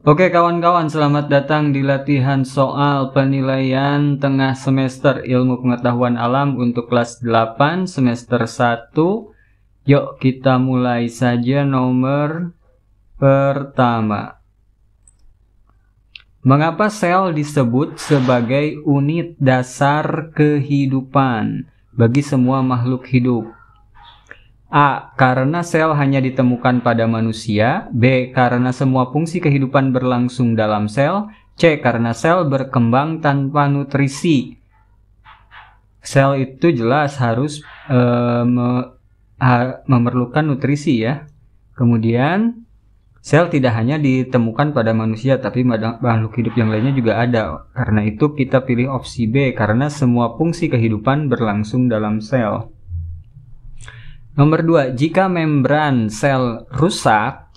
Oke kawan-kawan, selamat datang di latihan soal penilaian tengah semester Ilmu Pengetahuan Alam untuk kelas 8 semester 1. Yuk kita mulai saja nomor pertama. Mengapa sel disebut sebagai unit dasar kehidupan bagi semua makhluk hidup? A. Karena sel hanya ditemukan pada manusia. B. Karena semua fungsi kehidupan berlangsung dalam sel. C. Karena sel berkembang tanpa nutrisi. Sel itu jelas harus memerlukan nutrisi ya. Kemudian sel tidak hanya ditemukan pada manusia, tapi makhluk hidup yang lainnya juga ada. Karena itu kita pilih opsi B, karena semua fungsi kehidupan berlangsung dalam sel. Nomor 2, jika membran sel rusak,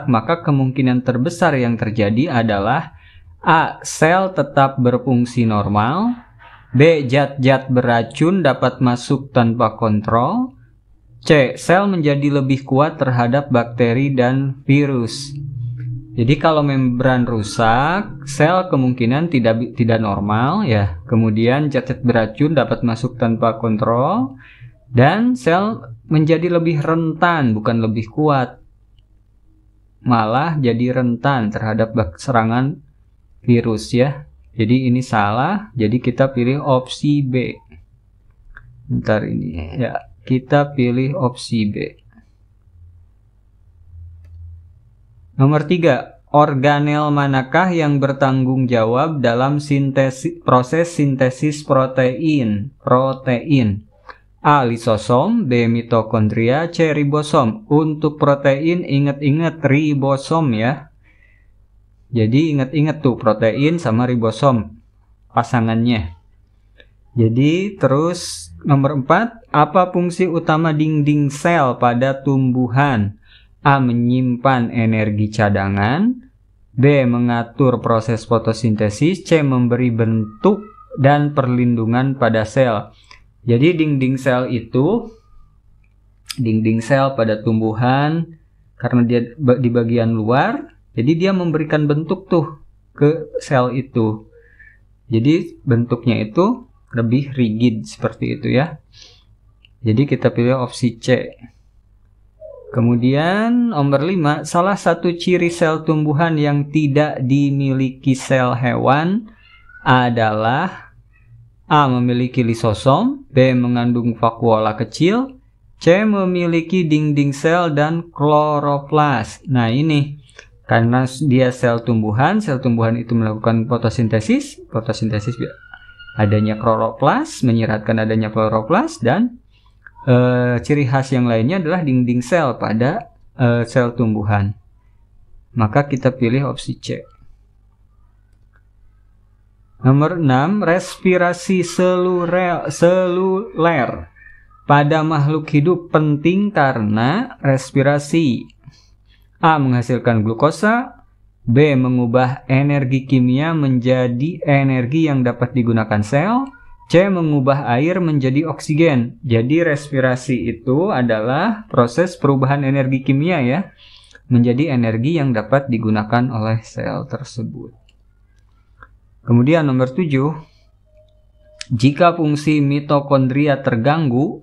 maka kemungkinan terbesar yang terjadi adalah A. Sel tetap berfungsi normal. B. Zat-zat beracun dapat masuk tanpa kontrol. C. Sel menjadi lebih kuat terhadap bakteri dan virus. Jadi kalau membran rusak, sel kemungkinan tidak normal ya. Kemudian zat-zat beracun dapat masuk tanpa kontrol. Dan sel menjadi lebih rentan, bukan lebih kuat. Malah jadi rentan terhadap serangan virus ya. Jadi ini salah, jadi kita pilih opsi B. Bentar ini ya, kita pilih opsi B. Nomor 3, organel manakah yang bertanggung jawab dalam proses sintesis protein? A. Lisosom, B. Mitokondria, C. Ribosom. Untuk protein ingat-ingat ribosom ya. Jadi ingat-ingat tuh protein sama ribosom pasangannya. Jadi terus nomor 4, apa fungsi utama dinding sel pada tumbuhan? A. Menyimpan energi cadangan, B. Mengatur proses fotosintesis, C. Memberi bentuk dan perlindungan pada sel. Jadi dinding sel pada tumbuhan, karena dia di bagian luar, jadi dia memberikan bentuk tuh ke sel itu. Jadi bentuknya itu lebih rigid seperti itu ya. Jadi kita pilih opsi C. Kemudian nomor 5, salah satu ciri sel tumbuhan yang tidak dimiliki sel hewan adalah A. Memiliki lisosom, B. Mengandung vakuola kecil, C. Memiliki dinding sel dan kloroplas. Nah ini, karena dia sel tumbuhan itu melakukan fotosintesis adanya kloroplas, menyiratkan adanya kloroplas, dan ciri khas yang lainnya adalah dinding sel pada sel tumbuhan. Maka kita pilih opsi C. Nomor 6, respirasi seluler pada makhluk hidup penting karena respirasi. A. Menghasilkan glukosa, B. Mengubah energi kimia menjadi energi yang dapat digunakan sel, C. Mengubah air menjadi oksigen. Jadi respirasi itu adalah proses perubahan energi kimia ya, menjadi energi yang dapat digunakan oleh sel tersebut. Kemudian nomor 7, jika fungsi mitokondria terganggu,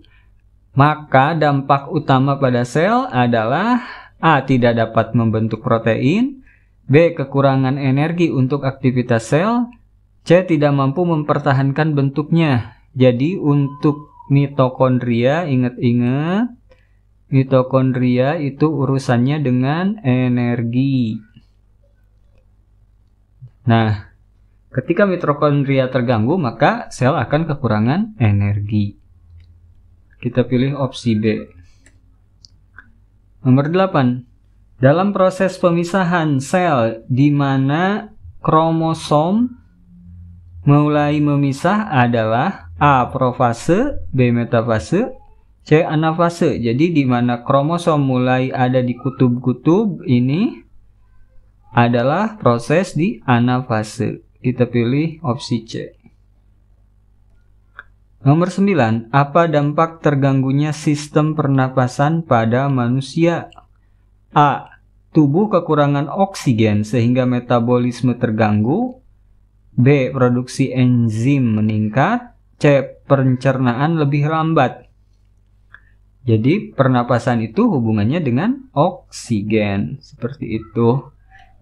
maka dampak utama pada sel adalah A. Tidak dapat membentuk protein, B. Kekurangan energi untuk aktivitas sel, C. Tidak mampu mempertahankan bentuknya. Jadi untuk mitokondria, ingat-ingat, mitokondria itu urusannya dengan energi. Nah, ketika mitokondria terganggu, maka sel akan kekurangan energi. Kita pilih opsi B. Nomor 8. Dalam proses pemisahan sel di mana kromosom mulai memisah adalah A. Profase, B. Metafase, C. Anafase. Jadi di mana kromosom mulai ada di kutub-kutub ini adalah proses di anafase. Kita pilih opsi C. Nomor 9, apa dampak terganggunya sistem pernapasan pada manusia? A. tubuh kekurangan oksigen sehingga metabolisme terganggu. B. Produksi enzim meningkat. C. Pencernaan lebih lambat. Jadi pernapasan itu hubungannya dengan oksigen. Seperti itu.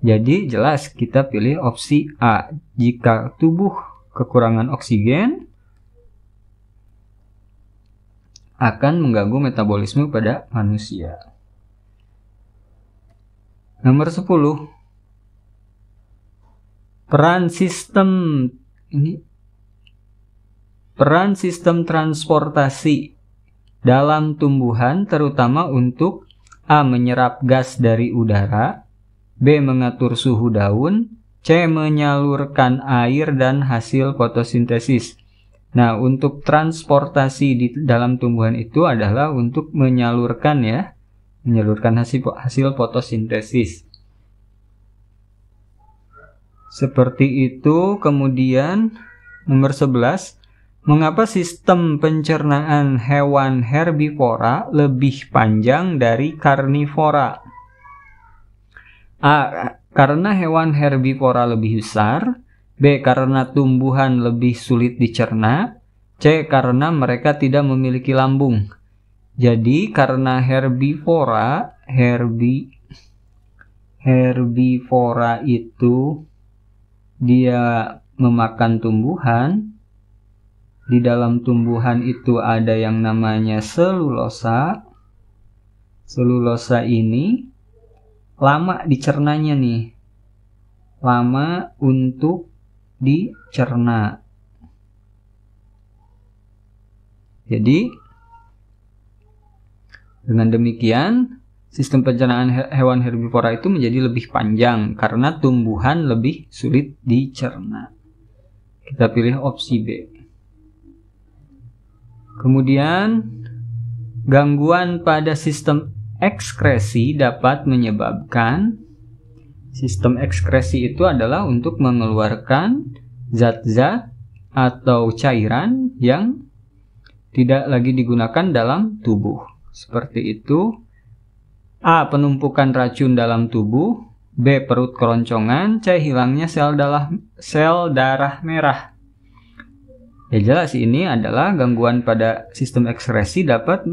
Jadi jelas kita pilih opsi A. Jika tubuh kekurangan oksigen akan mengganggu metabolisme pada manusia. Nomor 10. Peran sistem transportasi dalam tumbuhan terutama untuk A. Menyerap gas dari udara, B. Mengatur suhu daun, C. Menyalurkan air dan hasil fotosintesis. Nah, untuk transportasi di dalam tumbuhan itu adalah untuk menyalurkan hasil fotosintesis. Seperti itu. Kemudian nomor 11, mengapa sistem pencernaan hewan herbivora lebih panjang dari karnivora? A. Karena hewan herbivora lebih besar. B. Karena tumbuhan lebih sulit dicerna. C. Karena mereka tidak memiliki lambung. Jadi karena herbivora itu dia memakan tumbuhan. Di dalam tumbuhan itu ada yang namanya selulosa. Selulosa ini lama dicernanya nih. Lama untuk dicerna. Jadi dengan demikian sistem pencernaan hewan herbivora itu menjadi lebih panjang karena tumbuhan lebih sulit dicerna. Kita pilih opsi B. Kemudian gangguan pada sistem ekskresi dapat menyebabkan. Sistem ekskresi itu adalah untuk mengeluarkan zat-zat atau cairan yang tidak lagi digunakan dalam tubuh. Seperti itu. A. Penumpukan racun dalam tubuh. B. Perut keroncongan. C. Hilangnya sel darah merah. Ya jelas ini adalah gangguan pada sistem ekskresi dapat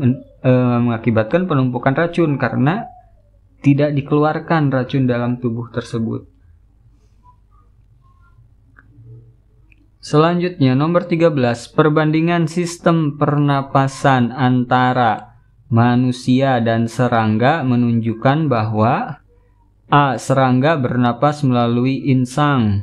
mengakibatkan penumpukan racun karena tidak dikeluarkan racun dalam tubuh tersebut. Selanjutnya nomor 13, perbandingan sistem pernapasan antara manusia dan serangga menunjukkan bahwa A. Serangga bernapas melalui insang.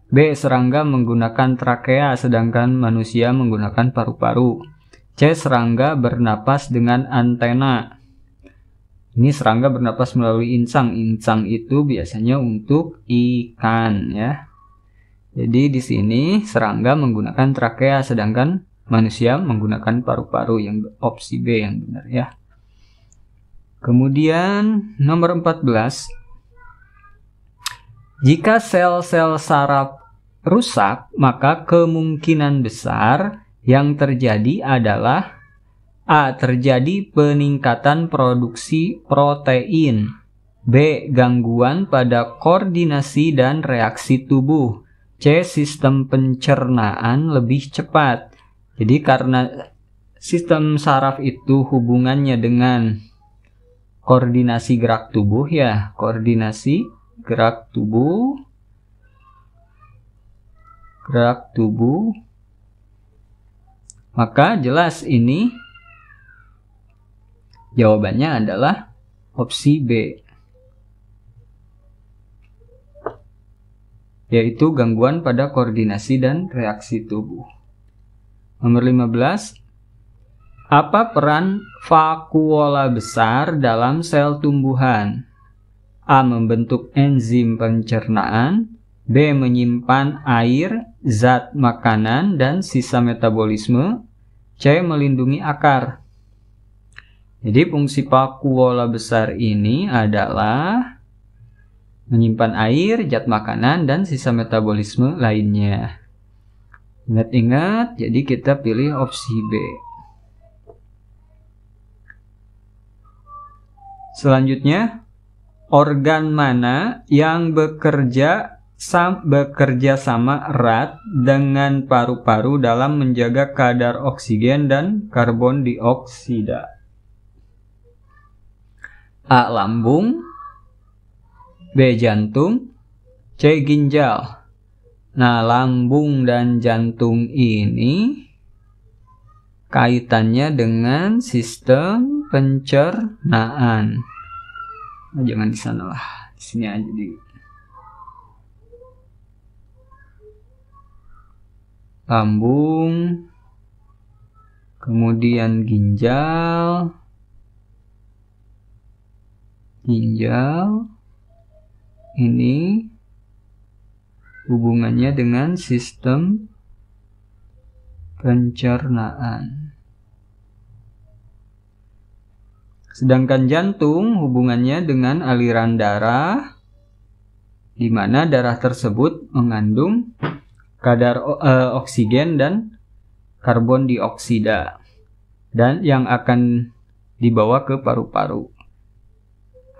B. Serangga menggunakan trakea sedangkan manusia menggunakan paru-paru. C. Serangga bernapas dengan antena. Ini serangga bernapas melalui insang. Insang itu biasanya untuk ikan ya. Jadi di sini serangga menggunakan trakea sedangkan manusia menggunakan paru-paru, yang opsi B yang benar ya. Kemudian nomor 14. Jika sel-sel saraf rusak, maka kemungkinan besar yang terjadi adalah A. Terjadi peningkatan produksi protein. B. Gangguan pada koordinasi dan reaksi tubuh. C. Sistem pencernaan lebih cepat. Jadi karena sistem saraf itu hubungannya dengan koordinasi gerak tubuh ya. Koordinasi gerak tubuh. Maka jelas ini jawabannya adalah opsi B, yaitu gangguan pada koordinasi dan reaksi tubuh. Nomor 15. Apa peran vakuola besar dalam sel tumbuhan? A. Membentuk enzim pencernaan. B. Menyimpan air, zat makanan, dan sisa metabolisme. C. Melindungi akar. Jadi fungsi vakuola besar ini adalah menyimpan air, zat makanan, dan sisa metabolisme lainnya. Ingat-ingat, jadi kita pilih opsi B. Selanjutnya, organ mana yang bekerja sama erat dengan paru-paru dalam menjaga kadar oksigen dan karbon dioksida? A. Lambung, B. Jantung, C. Ginjal. Nah, lambung dan jantung ini kaitannya dengan sistem pencernaan. Nah, jangan di sana lah, di sini aja di lambung, kemudian ginjal, ini hubungannya dengan sistem pencernaan. Sedangkan jantung hubungannya dengan aliran darah, di mana darah tersebut mengandung kadar oksigen dan karbon dioksida, dan yang akan dibawa ke paru-paru,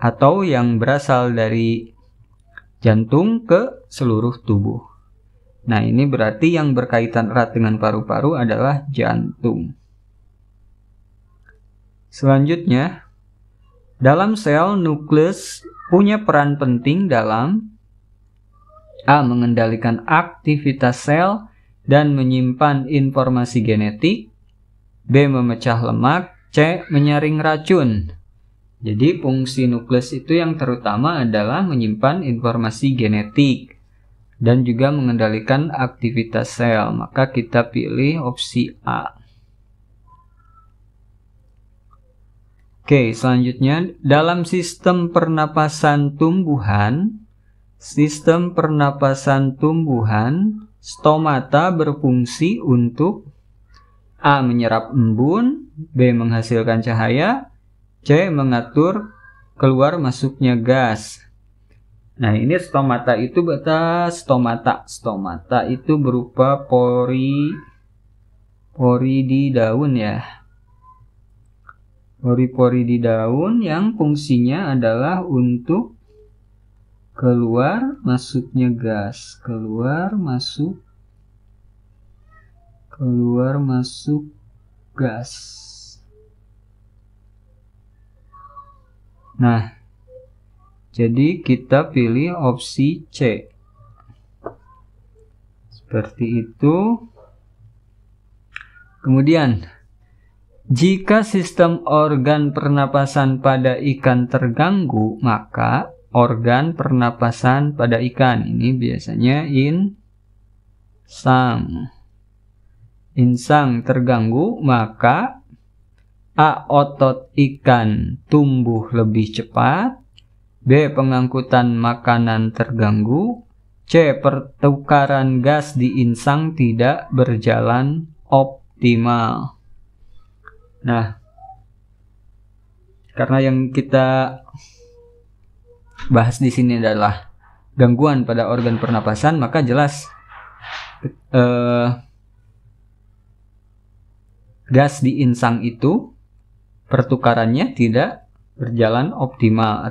atau yang berasal dari jantung ke seluruh tubuh. Nah, ini berarti yang berkaitan erat dengan paru-paru adalah jantung. Selanjutnya, dalam sel, nukleus punya peran penting dalam A. mengendalikan aktivitas sel dan menyimpan informasi genetik, B. memecah lemak, C. menyaring racun. Jadi fungsi nukleus itu yang terutama adalah menyimpan informasi genetik dan juga mengendalikan aktivitas sel. Maka kita pilih opsi A. Oke, selanjutnya dalam sistem pernapasan tumbuhan, stomata berfungsi untuk A. menyerap embun, B. menghasilkan cahaya, C. mengatur keluar masuknya gas. Nah, ini stomata itu stomata itu berupa pori di daun ya. Pori-pori di daun yang fungsinya adalah untuk keluar masuknya gas, keluar masuk gas. Nah, jadi kita pilih opsi C. Seperti itu. Kemudian, jika sistem organ pernapasan pada ikan terganggu, maka organ pernapasan pada ikan ini biasanya insang terganggu, maka A. otot ikan tumbuh lebih cepat, B. pengangkutan makanan terganggu, C. pertukaran gas di insang tidak berjalan optimal. Nah, karena yang kita bahas di sini adalah gangguan pada organ pernapasan, maka jelas gas di insang itu pertukarannya tidak berjalan optimal,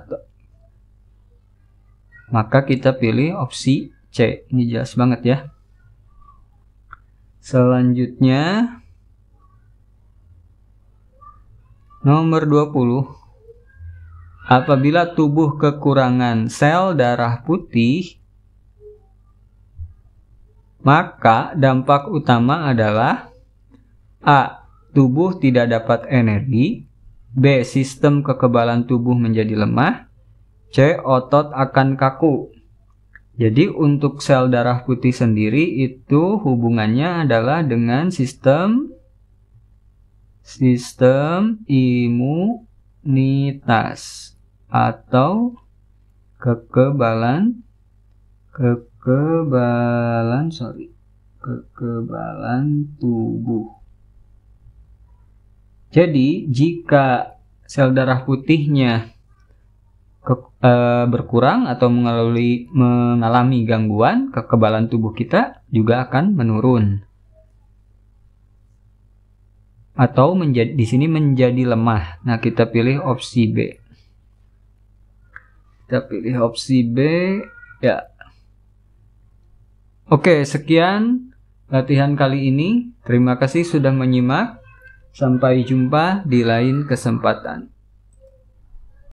maka kita pilih opsi C. Ini jelas banget ya. Selanjutnya nomor 20. Apabila tubuh kekurangan sel darah putih, maka dampak utama adalah A. tubuh tidak dapat energi, B. sistem kekebalan tubuh menjadi lemah, C. otot akan kaku. Jadi untuk sel darah putih sendiri itu hubungannya adalah dengan sistem imunitas atau kekebalan tubuh. Jadi jika sel darah putihnya berkurang atau mengalami gangguan, kekebalan tubuh kita juga akan menurun. Atau di sini menjadi lemah. Nah, kita pilih opsi B. Kita Kita pilih opsi B. Ya. Oke, sekian latihan kali ini. Terima kasih sudah menyimak. Sampai jumpa di lain kesempatan.